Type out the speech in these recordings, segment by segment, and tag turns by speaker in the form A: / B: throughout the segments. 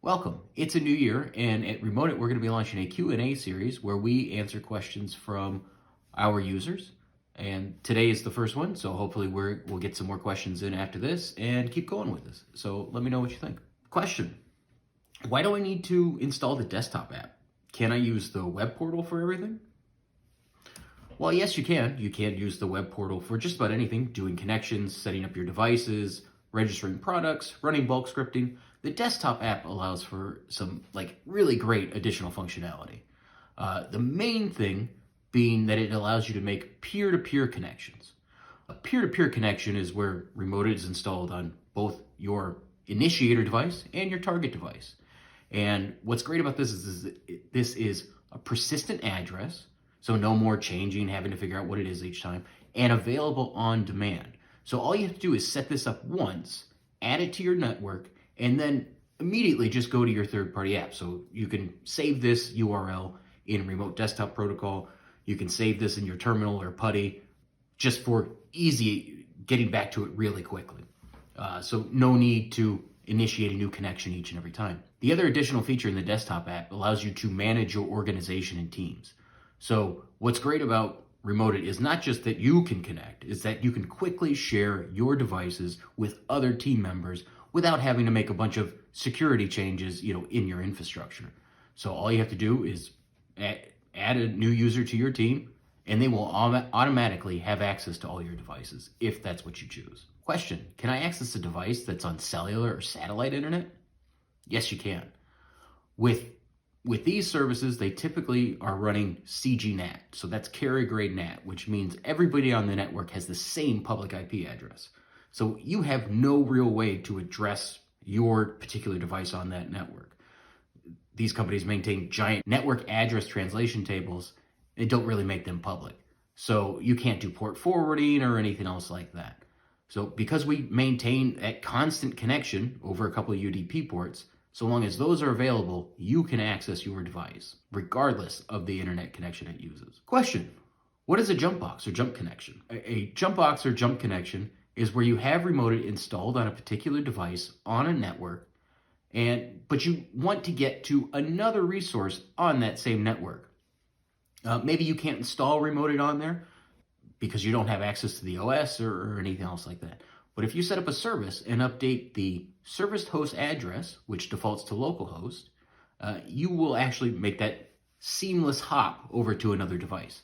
A: Welcome. It's a new year, and at Remote It, we're going to be launching a Q&A series where we answer questions from our users. And today is the first one, so hopefully we'll get some more questions in after this and keep going with this. So let me know what you think. Question: why do I need to install the desktop app? Can I use the web portal for everything? Well, yes, you can. You can use the web portal for just about anything, doing connections, setting up your devices, registering products, running bulk scripting. The desktop app allows for some really great additional functionality. The main thing being that it allows you to make peer-to-peer connections. A peer-to-peer connection is where Remote is installed on both your initiator device and your target device. And what's great about this is this is a persistent address, so no more changing, having to figure out what it is each time, and available on demand. So all you have to do is set this up once, add it to your network, and then immediately just go to your third-party app. So you can save this URL in Remote Desktop Protocol. You can save this in your terminal or PuTTY just for easy getting back to it really quickly. So no need to initiate a new connection each and every time. The other additional feature in the desktop app allows you to manage your organization in teams. So what's great about Remote It is not just that you can connect, is that you can quickly share your devices with other team members without having to make a bunch of security changes, in your infrastructure. So all you have to do is add a new user to your team, and they will automatically have access to all your devices if that's what you choose. Question: can I access a device that's on cellular or satellite internet? Yes, you can. With these services, they typically are running CGNAT, so that's carrier grade NAT, which means everybody on the network has the same public IP address. So you have no real way to address your particular device on that network. These companies maintain giant network address translation tables and don't really make them public. So you can't do port forwarding or anything else like that. So because we maintain that constant connection over a couple of UDP ports, so long as those are available, you can access your device, regardless of the internet connection it uses. Question: what is a jump box or jump connection? A jump box or jump connection is where you have Remote It installed on a particular device on a network, but you want to get to another resource on that same network. Maybe you can't install Remote It on there because you don't have access to the OS or anything else like that. But if you set up a service and update the service host address, which defaults to localhost, you will actually make that seamless hop over to another device.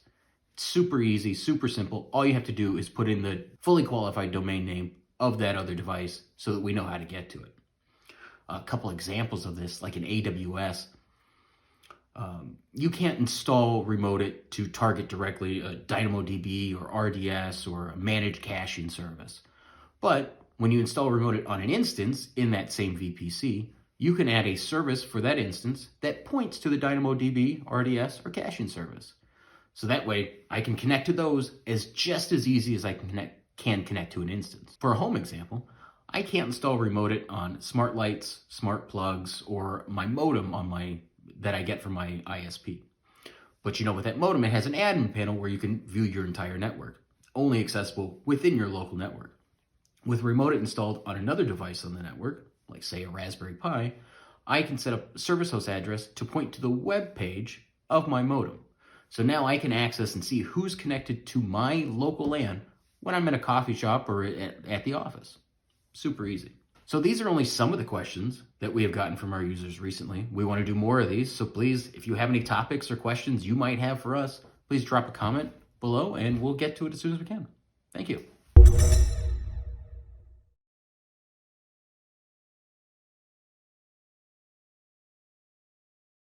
A: It's super easy, super simple. All you have to do is put in the fully qualified domain name of that other device so that we know how to get to it. A couple examples of this, like in AWS, you can't install Remote It to target directly a DynamoDB or RDS or a managed caching service. But when you install Remote It on an instance in that same VPC, you can add a service for that instance that points to the DynamoDB, RDS, or caching service. So that way, I can connect to those just as easy as I can connect to an instance. For a home example, I can't install Remote It on smart lights, smart plugs, or my modem that I get from my ISP. But with that modem, it has an admin panel where you can view your entire network, only accessible within your local network. With Remote It installed on another device on the network, like say a Raspberry Pi, I can set up a service host address to point to the web page of my modem. So now I can access and see who's connected to my local LAN when I'm in a coffee shop or at the office. Super easy. So these are only some of the questions that we have gotten from our users recently. We want to do more of these, so please, if you have any topics or questions you might have for us, please drop a comment below and we'll get to it as soon as we can. Thank you.